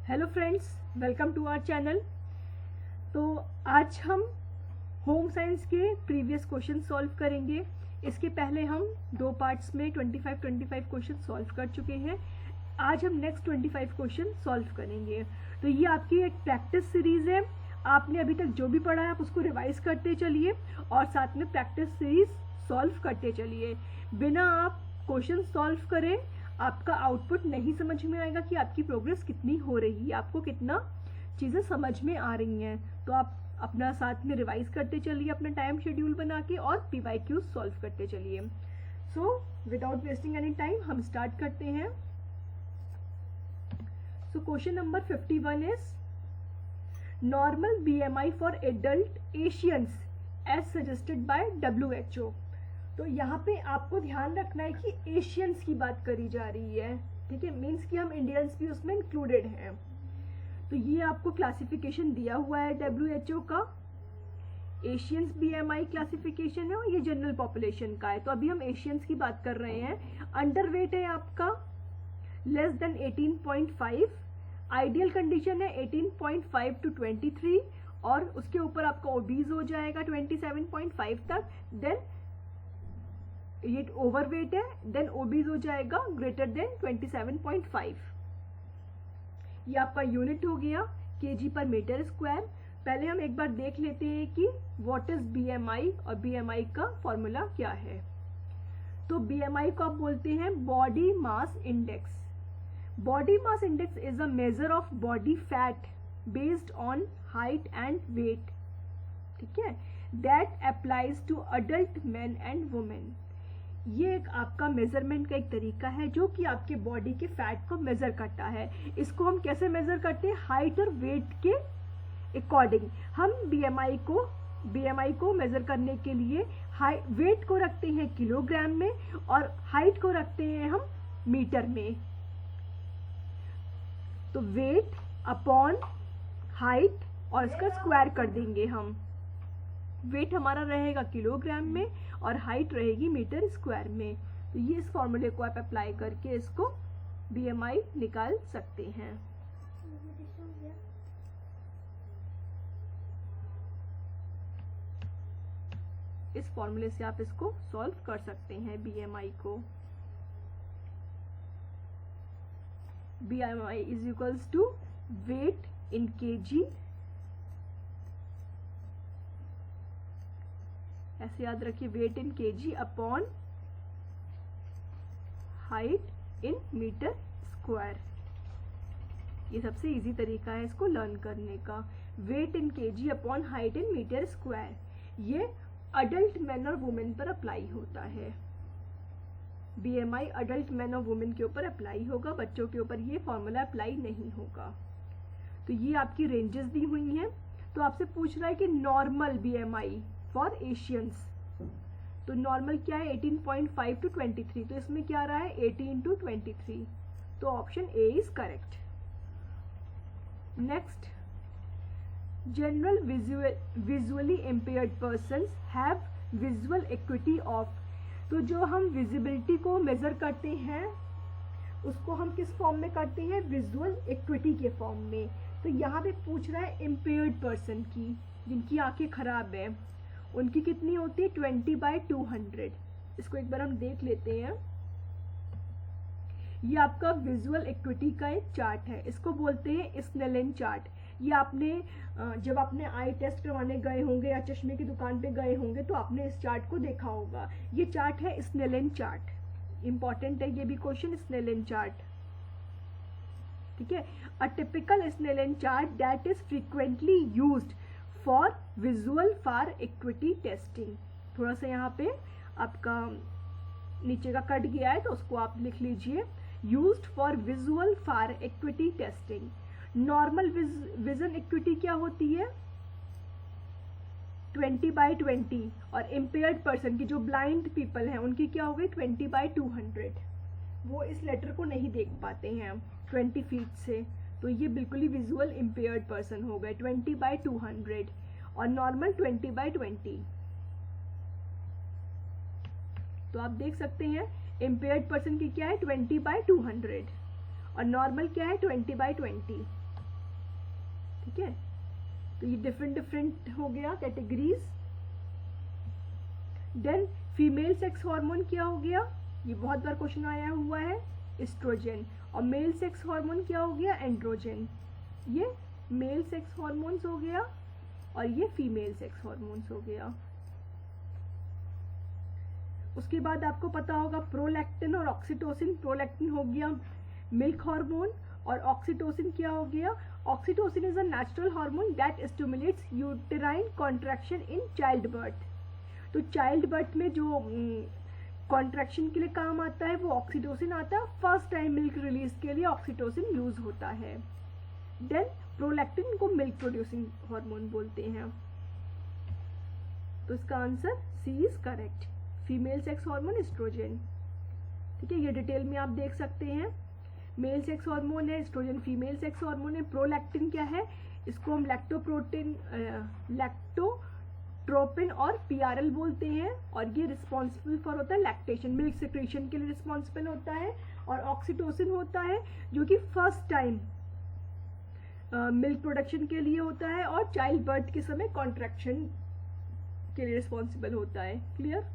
Hello friends, welcome to our channel. तो आज हम होम साइंस के प्रीवियस क्वेश्चन सॉल्व करेंगे। इसके पहले हम दो पार्ट्स में 25 क्वेश्चन सॉल्व कर चुके हैं। आज हम नेक्स्ट 25 क्वेश्चन सॉल्व करेंगे। तो ये आपकी एक प्रैक्टिस सीरीज है। आपने अभी तक जो भी पढ़ा है आप उसको रिवाइज करते चलिए और साथ में प्रैक्टिस सीरीज सॉल्व करते चलिए। बिना आप क्वेश्चन सॉल्व करें आपका आउटपुट नहीं समझ में आएगा कि आपकी प्रोग्रेस कितनी हो रही है, आपको कितना चीज़ें समझ में आ रही हैं। तो आप अपना साथ में रिवाइज करते चलिए अपना टाइम शेड्यूल बना के और PYQ सॉल्व करते चलिए। So without wasting any time हम स्टार्ट करते हैं। So question number 51 is normal BMI for adult Asians as suggested by WHO। तो यहाँ पे आपको ध्यान रखना है कि एशियंस की बात करी जा रही है, ठीक है, मीन्स कि हम इंडियंस भी उसमें इंक्लूडेड हैं। तो ये आपको क्लासिफिकेशन दिया हुआ है WHO का। एशियंस BMI क्लासिफिकेशन है और ये जनरल पॉपुलेशन का है। तो अभी हम एशियंस की बात कर रहे हैं। अंडर वेट है आपका लेस देन 18.5, आइडियल कंडीशन है 18.5 to 23 और उसके ऊपर आपका ओबीज हो जाएगा 27.5 तक। देन ये ओवरवेट है, देन ओबीज हो जाएगा ग्रेटर देन 27.5। ये आपका यूनिट हो गया kg पर मीटर स्क्वायर। पहले हम एक बार देख लेते हैं कि व्हाट इज BMI और BMI का फॉर्मूला क्या है। तो BMI को आप बोलते हैं body mass index. Body mass index is a measure of body fat based on height and weight, ठीक है, that applies to adult man and women. ये एक आपका मेजरमेंट का एक तरीका है जो कि आपके बॉडी के फैट को मेजर करता है। इसको हम कैसे मेजर करते हैं? हाइट और वेट के अकॉर्डिंग। हम BMI को मेजर करने के लिए वेट को रखते हैं किलोग्राम में और हाइट को रखते हैं हम मीटर में। तो वेट अपॉन हाइट और इसका स्क्वायर कर देंगे हम। वेट हमारा रहेगा किलोग्राम में और हाइट रहेगी मीटर स्क्वायर में। तो ये इस फॉर्मूले को आप अप्लाई करके इसको BMI निकाल सकते हैं। इस फॉर्मूले से आप इसको सॉल्व कर सकते हैं BMI को। BMI is equals to weight in kg, ऐसे याद रखिए, weight in kg upon height in metre square. ये सबसे इजी तरीका है इसको लर्न करने का। Weight in kg upon height in metre square. ये अडल्ट मैन और वुमेन पर अप्लाई होता है। BMI अडल्ट मैन और वुमेन के ऊपर अप्लाई होगा, बच्चों के ऊपर ये फॉर्मूला अप्लाई नहीं होगा। तो ये आपकी रेंजेस दी हुई हैं। तो आपसे पूछ रहा है कि नॉर्मल BMI फॉर एशियंस। तो नॉर्मल क्या है? 18.5 to 23। तो इसमें क्या रहा है? 18 to 23। तो option A is correct. Next, general visually impaired persons have visual equity of. तो जो हम विजिबिलिटी को मेजर करते हैं उसको हम किस फॉर्म में करते हैं? विजुअल एक्विटी के फॉर्म में। तो यहाँ पे पूछ रहा है इम्पेयर्ड पर्सन की, जिनकी आंखें खराब है, उनकी कितनी होती है? 20/200। इसको एक बार हम देख लेते हैं। ये आपका विजुअल एक्विटी का एक चार्ट है, इसको बोलते हैं स्नेलन चार्ट। ये आपने जब आपने आई टेस्ट करवाने गए होंगे या चश्मे की दुकान पे गए होंगे तो आपने इस चार्ट को देखा होगा। ये चार्ट है स्नेलन चार्ट। इंपॉर्टेंट है ये भी क्वेश्चन, स्नेलन चार्ट, ठीक है। A typical Snellen chart that is frequently used for visual for equity testing. थोड़ा सा यहाँ पे आपका नीचे का कट गया है तो उसको आप लिख लीजिए। Used for visual for equity testing. Normal vision equity क्या होती है? 20/20 और इम्पेयर्ड पर्सन की जो ब्लाइंड पीपल हैं उनकी क्या हो गई? 20/200। वो इस लेटर को नहीं देख पाते हैं 20 फीट से, तो ये बिल्कुल ही विजुअल इम्पेयर्ड पर्सन हो गए 20/200 और नॉर्मल 20/20। तो आप देख सकते हैं इम्पेयर्ड पर्सन की क्या है 20/200 और नॉर्मल क्या है 20/20। ठीक है, तो ये डिफरेंट डिफरेंट हो गया categories. Then female sex hormone क्या हो गया, ये बहुत बार क्वेश्चन आया हुआ है, एस्ट्रोजन। और मेल सेक्स हार्मोन क्या हो गया, एंड्रोजन। ये मेल सेक्स हार्मोन्स हो गया और ये फीमेल सेक्स हार्मोन्स हो गया। उसके बाद आपको पता होगा प्रोलैक्टिन और ऑक्सीटोसिन। प्रोलैक्टिन हो गया मिल्क हार्मोन और ऑक्सीटोसिन क्या हो गया, oxytocin is a natural hormone that stimulates uterine contraction in child birth. तो चाइल्ड बर्थ में जो कॉन्ट्रैक्शन के लिए काम आता है वो ऑक्सीटोसिन आता है। फर्स्ट टाइम मिल्क रिलीज के लिए ऑक्सीटोसिन यूज होता है। देन प्रोलैक्टिन को मिल्क प्रोड्यूसिंग हार्मोन बोलते हैं। तो इसका answer C is correct, female sex hormone estrogen. ठीक है, ये डिटेल में आप देख सकते हैं। मेल सेक्स हार्मोन है, एस्ट्रोजन फीमेल सेक्स हार्मोन है। प्रोलैक्टिन क्या है, इसको हम लैक्टोट्रोपिन और पीआरएल बोलते हैं और ये रिस्पॉन्सिबल फॉर होता है लैक्टेशन, मिल्क सिक्रीशन के लिए रिस्पॉन्सिबल होता है। और ऑक्सीटोसिन होता है जो कि फर्स्ट टाइम मिल्क प्रोडक्शन के लिए होता है और चाइल्ड बर्थ के समय कॉन्ट्रैक्शन के लिए रिस्पॉन्सिबल होता है। Clear.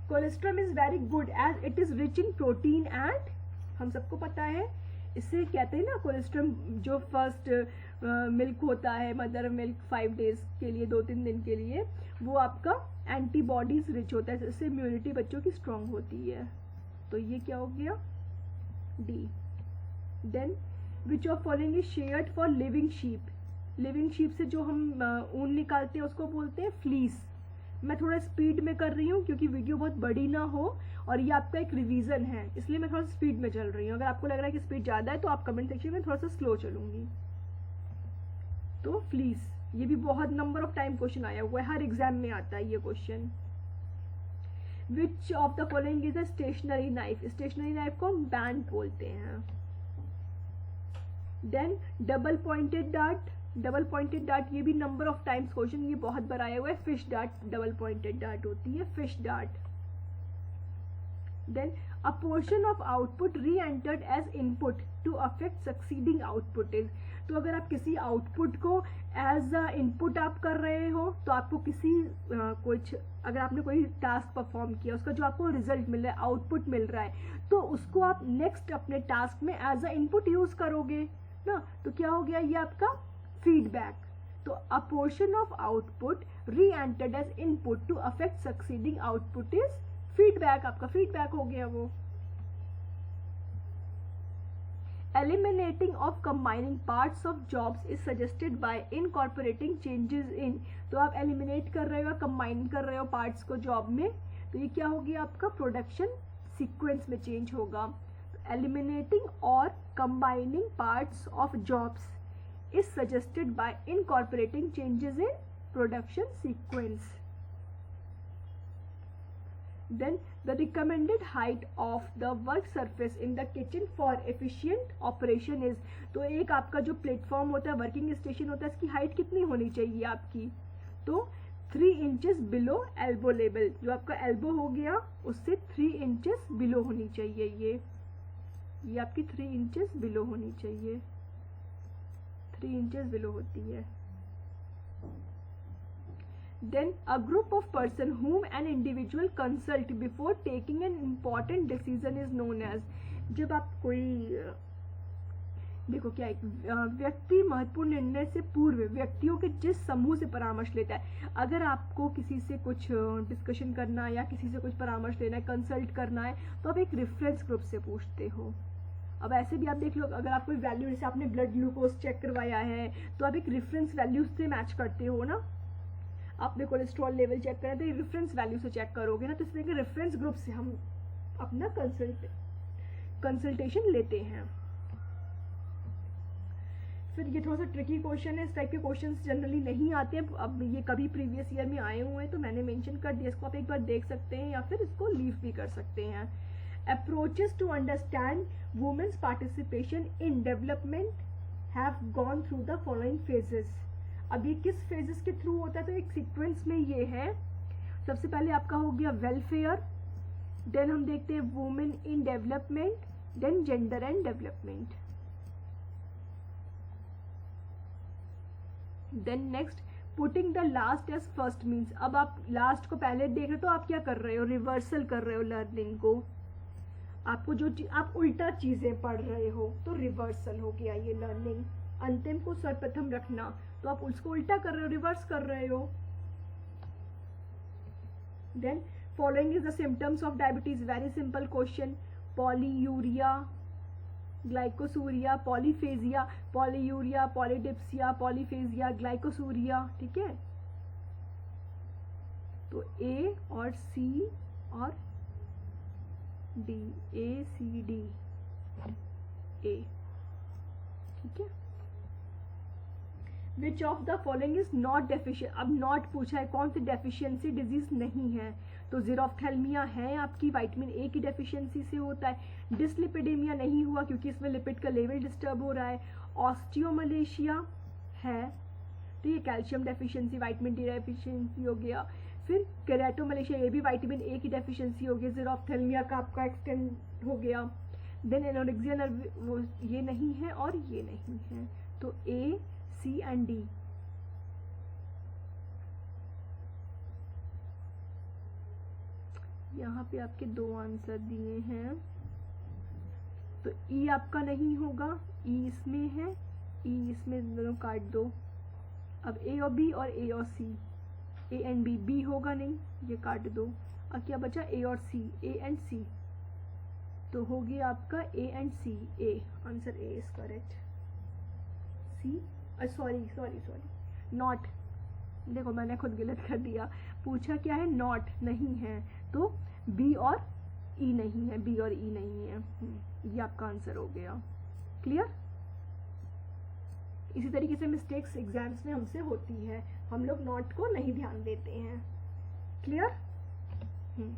Cholesterol is very good as it is rich in protein and, हम सबको पता है, इससे कहते हैं ना कोलेस्ट्रॉल जो फर्स्ट मिल्क होता है, मदर मिल्क 5 डेज के लिए, 2-3 दिन के लिए, वो आपका एंटीबॉडीज रिच होता है, इससे इम्यूनिटी बच्चों की स्ट्रांग होती है। तो ये क्या हो गया, D. Then which of following is shared for living sheep. Living sheep से जो हम ऊन निकालते हैं उसको बोलते हैं फ्लीस। मैं थोड़ा स्पीड में कर रही हूँ क्योंकि वीडियो बहुत बड़ी ना हो और ये आपका एक रिवीजन है, इसलिए मैं थोड़ा स्पीड में चल रही हूँ। अगर आपको लग रहा है कि स्पीड ज़्यादा है तो आप कमेंट सेक्शन में थोड़ा सा स्लो चलूंगी। तो फ्लीस, ये भी बहुत नंबर ऑफ टाइम क्वेश्चन आया हुआ है, हर एग्जाम में आता है ये question. Which of the following is a stationery knife. Stationery knife को हम बैंड बोलते हैं। Then double pointed dart. Double pointed dart, ये भी नंबर ऑफ टाइम्स क्वेश्चन, ये बहुत बार आया हुआ है। Fish dart double pointed dart होती है, fish dart. Then a portion of output री entered as input to affect succeeding output is. तो अगर आप किसी आउटपुट को एज अ इनपुट आप कर रहे हो तो आपको किसी कुछ, अगर आपने कोई टास्क परफॉर्म किया, उसका जो आपको रिजल्ट मिल रहा है, आउटपुट मिल रहा है, तो उसको आप नेक्स्ट अपने टास्क में एज अ इनपुट यूज करोगे ना। तो क्या हो गया ये आपका फीडबैक। तो अ पोर्शन ऑफ आउटपुट री entered as input to affect succeeding output is feedback, आपका फीडबैक हो गया वो। Eliminating of combining parts of jobs is suggested by incorporating changes in। तो आप एलिमिनेट कर रहे हो, कंबाइन कर रहे हो पार्ट्स को जॉब में, तो ये क्या होगी आपका प्रोडक्शन सीक्वेंस में चेंज होगा। Eliminating or combining parts of jobs is suggested by incorporating changes in production sequence. Then the recommended height of the work surface in the kitchen for efficient operation is। तो एक आपका जो platform होता है, working station होता है, इसकी height कितनी होनी चाहिए आपकी, तो 3 इंचेस बिलो एल्बो लेवल। जो आपका एल्बो हो गया उससे 3 इंचेस बिलो होनी चाहिए। ये आपकी 3 इंचेस बिलो होनी चाहिए, 3 इंचेस बिलो होती है। Then a group of person whom an individual consult before taking an important decision is known as। जब आप कोई, देखो क्या एक व्यक्ति महत्वपूर्ण निर्णय से पूर्व व्यक्तियों के जिस समूह से परामर्श लेता है। अगर आपको किसी से कुछ डिस्कशन करना है या किसी से कुछ परामर्श लेना है, कंसल्ट करना है, तो आप एक रेफरेंस ग्रुप से पूछते हो। अब ऐसे भी आप देख लो, अगर आप कोई वैल्यू, जैसे आपने ब्लड ग्लूकोज चेक करवाया है तो आप एक रेफरेंस वैल्यू से मैच करते हो ना। आपने कोलेस्ट्रॉल लेवल चेक करा तो रेफरेंस वैल्यू से चेक करोगे ना। तो इस तरह के रेफरेंस ग्रुप से हम अपना कंसल्टेशन लेते हैं। फिर ये थोड़ा सा ट्रिकी क्वेश्चन है, इस टाइप के क्वेश्चंस जनरली नहीं आते हैं। अब ये कभी प्रीवियस ईयर में आए हुए हैं तो मैंने मेंशन कर दिया, इसको आप एक बार देख सकते हैं या फिर इसको लीव भी कर सकते हैं। Approaches to understand women's participation in development have gone through the following phases। अब ये किस फेजेस के थ्रू होता है, तो एक सीक्वेंस में ये है। सबसे पहले आपका हो गया वेलफेयर, देन हम देखते हैं women in development, then gender and development. Then next putting the last as first means, अब आप लास्ट को पहले देख रहे हो तो आप क्या कर रहे हो, रिवर्सल कर रहे हो लर्निंग को। आपको जो आप उल्टा चीजें पढ़ रहे हो तो रिवर्सल हो गया ये लर्निंग। अंतिम को सर्वप्रथम रखना तो आप उसको उल्टा कर रहे हो, रिवर्स कर रहे हो। Then following is the symptoms of diabetes, very simple question. Polyuria, glycosuria, polyphagia, polyuria, polydipsia, polyphagia, glycosuria, ठीक है। तो ए और सी और डी, ए सी डी, ए, ठीक है। विच of the following is not deficient, अब नॉट पूछा है, कौन सी डेफिशिएंसी डिजीज नहीं है, तो जीरोफ्थैल्मिया है आपकी, विटामिन ए की डेफिशिएंसी से होता है। डिसलिपिडेमिया नहीं हुआ क्योंकि इसमें लिपिड का लेवल डिस्टर्ब हो रहा है। ऑस्टियोमलेशिया है तो ये calcium deficiency, vitamin D deficiency हो गया। फिर केराटोमलेशिया, ये भी विटामिन ए की डेफिशिएंसी हो गई। जीरोफ्थैल्मिया का आपका एक्सटेंड हो गया। देन एनोरेक्सिया वो ये नहीं है और ये नहीं है, तो ए सी एंड डी। यहाँ पे आपके दो आंसर दिए हैं, तो ई आपका नहीं होगा, ई इसमें है, ई इसमें दोनों काट दो। अब ए और बी और ए और C, A and B, B होगा नहीं, ये काट दो। अब क्या बचा, ए और सी, ए एंड सी, तो हो गया आपका A and C, A, answer A is correct. C, sorry sorry sorry, not, देखो मैंने खुद गलत कर दिया, पूछा क्या है, नॉट नहीं है, तो बी और ई नहीं है, बी और ई नहीं है, ये आपका आंसर हो गया। क्लियर। इसी तरीके से मिस्टेक्स एग्जाम्स में हमसे होती है, हम लोग नॉट को नहीं ध्यान देते हैं। Clear.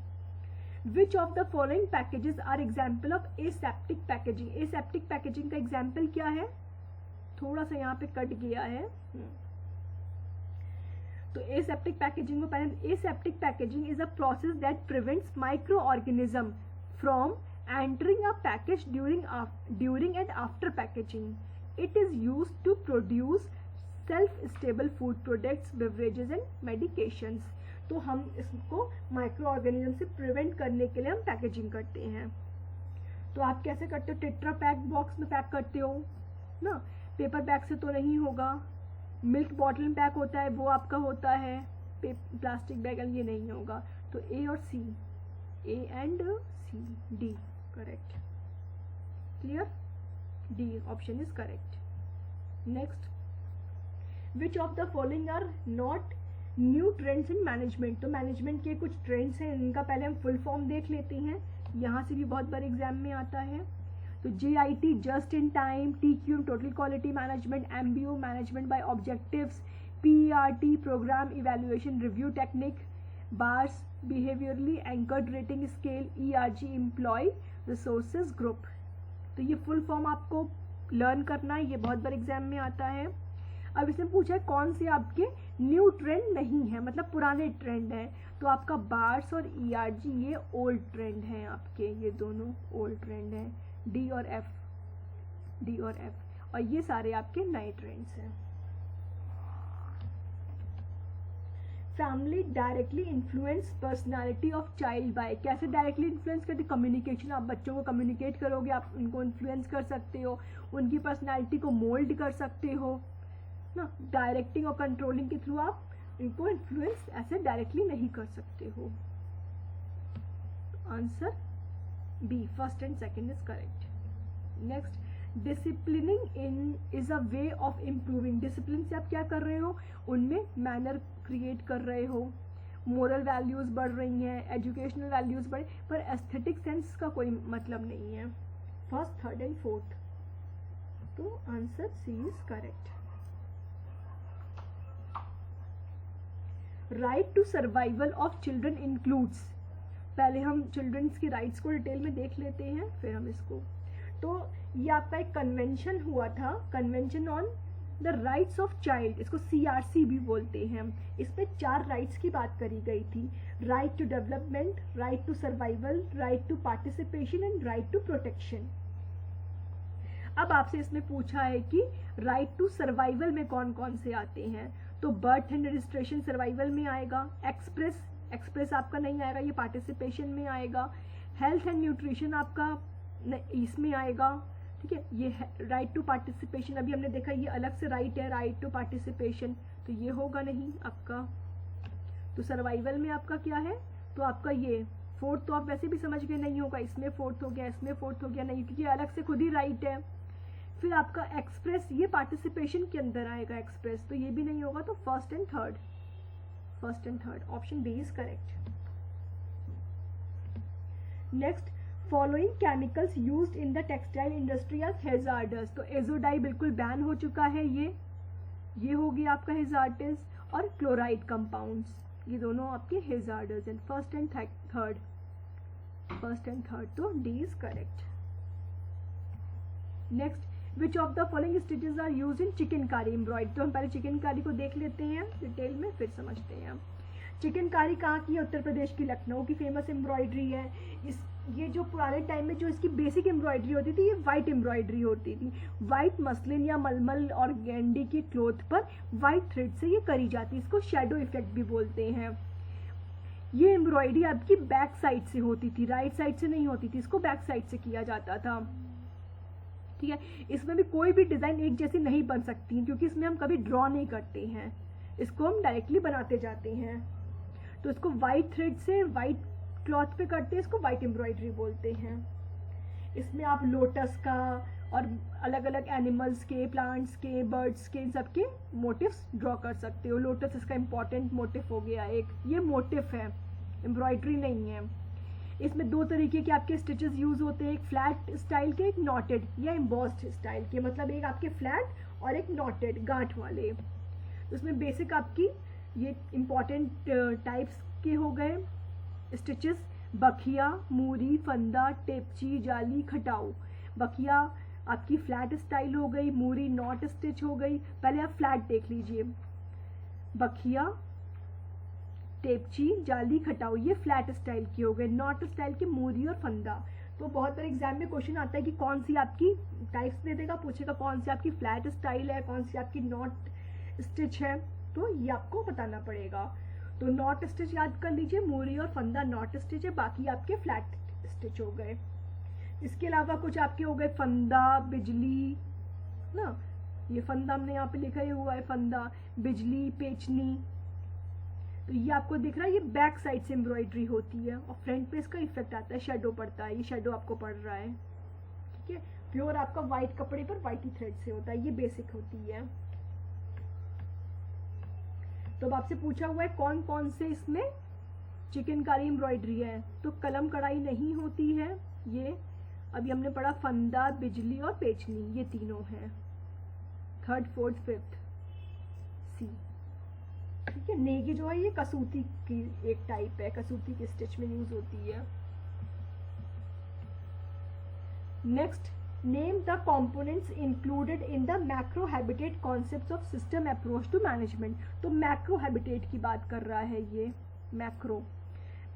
Which of the following packages are example of aseptic packaging, aseptic packaging का एग्जाम्पल क्या है, थोड़ा सा यहाँ पे कट गया है, तो एसेप्टिक पैकेजिंग में पहले, aseptic packaging is a process that prevents micro organism from entering a package during and after packaging. It is used to produce self stable food products, beverages and medications. तो हम इसको micro organism से prevent करने के लिए हम packaging करते हैं। तो आप कैसे करते हो, टेट्रा पैक बॉक्स में पैक करते हो ना, पेपर बैग से तो नहीं होगा। मिल्क बॉटल में पैक होता है, वो आपका होता है, प्लास्टिक बैग, ये नहीं होगा। तो ए और C, A and C, D correct. Clear, D option is correct. Next, which of the following are not new trends in management, तो मैनेजमेंट के कुछ ट्रेंड्स हैं, इनका पहले हम फुल फॉर्म देख लेते हैं, यहाँ से भी बहुत बार एग्जाम में आता है। तो JIT just in time, TQM total quality management, MBO management by objectives, PERT programme evaluation review technique, BARS behaviourally anchored rating scale, ERG employ resources group. तो ये फुल फॉर्म आपको लर्न करना है, ये बहुत बार एग्जाम में आता है। अब इसमें पूछा है कौन से आपके न्यू ट्रेंड नहीं है, मतलब पुराने ट्रेंड है, तो आपका BARS और ERG ये ओल्ड ट्रेंड है आपके, ये दोनों ओल्ड ट्रेंड है, डी और एफ, डी और एफ, और ये सारे आपके नए ट्रेंड्स हैं। Family directly influence personality of child by, कैसे डायरेक्टली इन्फ्लुएंस करते, कम्युनिकेशन, आप बच्चों को कम्युनिकेट करोगे, आप उनको इन्फ्लुएंस कर सकते हो, उनकी पर्सनालिटी को मोल्ड कर सकते हो ना। डायरेक्टिंग और कंट्रोलिंग के थ्रू आप इनको इन्फ्लुएंस ऐसे डायरेक्टली नहीं कर सकते हो। Answer B, first and second is correct. Next, disciplining in is a way of improving, discipline से आप क्या कर रहे हो, उनमें मैनर क्रिएट कर रहे हो, मोरल वैल्यूज बढ़ रही हैं, एजुकेशनल वैल्यूज बढ़े, पर एस्थेटिक सेंस का कोई मतलब नहीं है। फर्स्ट, थर्ड एंड फोर्थ, तो answer C is correct. Right to survival of children includes, पहले हम चिल्ड्रंस की राइट्स को डिटेल में देख लेते हैं, फिर हम इसको, तो ये आपका एक कन्वेंशन हुआ था, convention on the rights of child, इसको CRC भी बोलते हैं। इसमें 4 राइट्स की बात करी गई थी, right to development, right to survival, right to participation and right to protection. अब आपसे इसमें पूछा है कि राइट टू सर्वाइवल में कौन कौन से आते हैं, तो बर्थ एंड रजिस्ट्रेशन सर्वाइवल में आएगा, एक्सप्रेस आपका नहीं आएगा, ये पार्टिसिपेशन में आएगा, हेल्थ एंड न्यूट्रिशन आपका इसमें आएगा, ठीक है। ये राइट टू पार्टिसिपेशन अभी हमने देखा ये अलग से राइट है, राइट टू पार्टिसिपेशन, तो ये होगा नहीं आपका। तो सर्वाइवल में आपका क्या है, तो आपका ये फोर्थ तो आप वैसे भी समझ गए नहीं होगा, इसमें फोर्थ हो गया, इसमें फोर्थ हो गया, नहीं क्योंकि ये अलग से खुद ही राइट है। फिर आपका एक्सप्रेस ये पार्टिसिपेशन के अंदर आएगा एक्सप्रेस, तो ये भी नहीं होगा, तो first and third option B is correct. Next, following chemicals used in the textile industry are hazardous, तो एजोडाई बिल्कुल बैन हो चुका है, ये हो गया आपका हैजार्डस, और क्लोराइड कंपाउंड्स ये दोनों आपके हैजार्डस हैं। फर्स्ट एंड थर्ड, तो D is correct. Next, which of the following stitches are used in chikankari embroidery, तो हम पहले चिकनकारी को देख लेते हैं डिटेल में, फिर समझते हैं। चिकनकारी कहाँ की है, उत्तर प्रदेश की लखनऊ की फेमस एम्ब्रॉयडरी है। ये जो पुराने टाइम में जो इसकी बेसिक एम्ब्रॉयडरी होती थी, ये वाइट एम्ब्रॉयडरी होती थी, वाइट मसलिन या मलमल और गेंडी के क्लोथ पर वाइट थ्रेड से ये करी जाती है, इसको शेडो इफेक्ट भी बोलते हैं। ये एम्ब्रॉयडरी आपकी बैक साइड से होती थी, राइट साइड से नहीं होती थी, इसको बैक साइड से किया जाता था, ठीक है। इसमें भी कोई भी डिजाइन एक जैसी नहीं बन सकती क्योंकि इसमें हम कभी ड्रॉ नहीं करते हैं, इसको हम डायरेक्टली बनाते जाते हैं। तो इसको वाइट थ्रेड से वाइट क्लॉथ पे करते हैं, इसको वाइट एम्ब्रॉयडरी बोलते हैं। इसमें आप लोटस का और अलग अलग एनिमल्स के, प्लांट्स के, बर्ड्स के, इन सब के मोटिव्स ड्रॉ कर सकते हो। लोटस इसका इंपॉर्टेंट मोटिव हो गया एक, ये मोटिव है, एम्ब्रॉयडरी नहीं है। इसमें दो तरीके के आपके स्टिचेस यूज होते हैं, एक फ्लैट स्टाइल के, एक नॉटेड या एम्बॉस्ड स्टाइल के, मतलब एक आपके फ्लैट और एक नॉटेड गांठ वाले। तो इसमें बेसिक आपकी ये इंपॉर्टेंट टाइप्स के हो गए स्टिचेस, बखिया, मूरी, फंदा, टेपची, जाली, खटाऊ। बखिया आपकी फ्लैट स्टाइल हो गई, मूरी नॉट स्टिच हो गई। पहले आप फ्लैट देख लीजिए, बखिया, टेपची, जाली, खटाऊ, ये फ्लैट स्टाइल की हो गई। नॉट स्टाइल की मूरी और फंदा। तो बहुत बार एग्जाम में क्वेश्चन आता है कि कौन सी आपकी टाइप्स दे देगा, पूछेगा कौन सी आपकी फ्लैट स्टाइल है, कौन सी आपकी नॉट स्टिच है, तो ये आपको बताना पड़ेगा। तो नॉट स्टिच याद कर लीजिए, मूरी और फंदा नॉट स्टिच है, बाकी आपके फ्लैट स्टिच हो गए। इसके अलावा कुछ आपके हो गए फंदा, बिजली ना, ये फंदा हमने यहाँ पे लिखा ही हुआ है, फंदा, बिजली, पेचनी। तो ये आपको दिख रहा है, ये बैक साइड से एम्ब्रॉयडरी होती है और फ्रंट पे इसका इफेक्ट आता है, शेडो पड़ता है, ये शेडो आपको पड़ रहा है, ठीक है। प्योर आपका व्हाइट कपड़े पर व्हाइट ही थ्रेड से होता है, ये बेसिक होती है। तो अब आपसे पूछा हुआ है कौन कौन से इसमें चिकनकारी एम्ब्रॉयडरी है, तो कलम कढ़ाई नहीं होती है, ये अभी हमने पढ़ा फंदा, बिजली और पेचनी, ये तीनों हैं, थर्ड, फोर्थ, फिफ्थ, सी, ठीक है। नेगी जो है ये कसूती की एक टाइप है, कसूती की स्टिच में यूज होती है। Next, name the components included in the macro habitat concepts of system approach to management. तो मैक्रो हैबिटेट की बात कर रहा है ये, macro,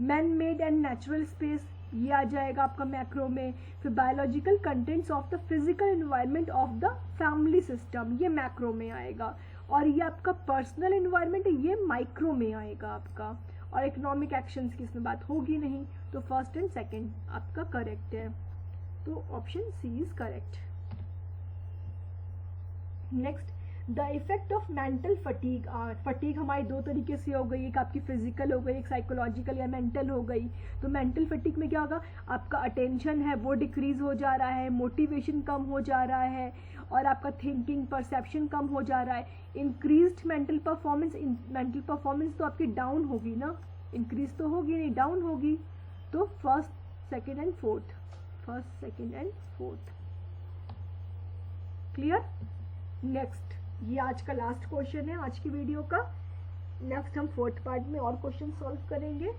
man made and natural space, ये आ जाएगा आपका मैक्रो में। फिर biological contents of the physical environment of the family system, ये मैक्रो में आएगा। और ये आपका पर्सनल एनवायरनमेंट, ये माइक्रो में आएगा आपका। और इकोनॉमिक एक्शंस की इसमें बात होगी नहीं, तो फर्स्ट एंड सेकंड आपका करेक्ट है, तो option C is correct. Next, the effect of mental fatigue are, fatigue हमारी दो तरीके से हो गई, एक आपकी फिजिकल हो गई, एक साइकोलॉजिकल या मेंटल हो गई। तो मेंटल फटीग में क्या होगा, आपका अटेंशन है वो डिक्रीज हो जा रहा है, मोटिवेशन कम हो जा रहा है, और आपका थिंकिंग परसेप्शन कम हो जा रहा है। Increased mental performance, mental performance तो आपकी डाउन होगी ना, इंक्रीज तो होगी नहीं, डाउन होगी। तो first, second and fourth, first, second and fourth, clear. Next, ये आज का लास्ट क्वेश्चन है आज की वीडियो का। नेक्स्ट हम फोर्थ पार्ट में और क्वेश्चन सॉल्व करेंगे।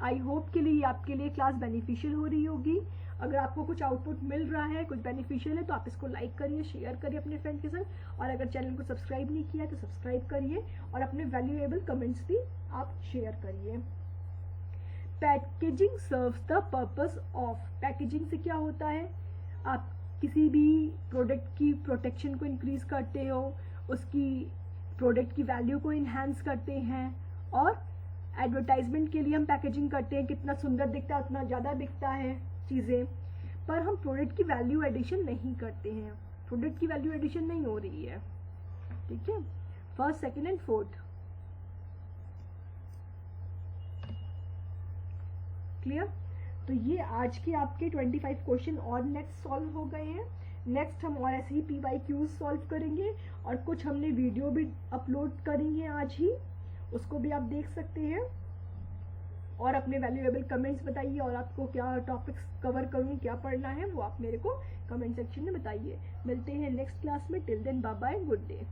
आई होप के लिए आपके लिए क्लास बेनिफिशियल हो रही होगी। अगर आपको कुछ आउटपुट मिल रहा है, कुछ बेनिफिशियल है, तो आप इसको लाइक करिए, शेयर करिए अपने फ्रेंड के साथ, और अगर चैनल को सब्सक्राइब नहीं किया तो सब्सक्राइब करिए, और अपने वैल्यूएबल कमेंट्स भी आप शेयर करिए। Packaging serves the purpose of, packaging से क्या होता है, आप किसी भी प्रोडक्ट की प्रोटेक्शन को इंक्रीज करते हो, उसकी प्रोडक्ट की वैल्यू को इन्हांस करते हैं, और एडवर्टाइजमेंट के लिए हम पैकेजिंग करते हैं, कितना सुंदर दिखता है उतना ज़्यादा दिखता है चीज़ें, पर हम प्रोडक्ट की वैल्यू एडिशन नहीं करते हैं, प्रोडक्ट की वैल्यू एडिशन नहीं हो रही है। ठीक है, first, second and fourth. Clear? तो ये आज के आपके 25 क्वेश्चन और नेक्स्ट सॉल्व हो गए हैं। नेक्स्ट हम और ऐसे ही PYQs सॉल्व करेंगे, और कुछ हमने वीडियो भी अपलोड करेंगे आज ही, उसको भी आप देख सकते हैं। और अपने वैल्यूएबल कमेंट्स बताइए, और आपको क्या टॉपिक्स कवर करूँ, क्या पढ़ना है, वो आप मेरे को कमेंट सेक्शन में बताइए। मिलते हैं नेक्स्ट क्लास में। Till then bye bye, good day.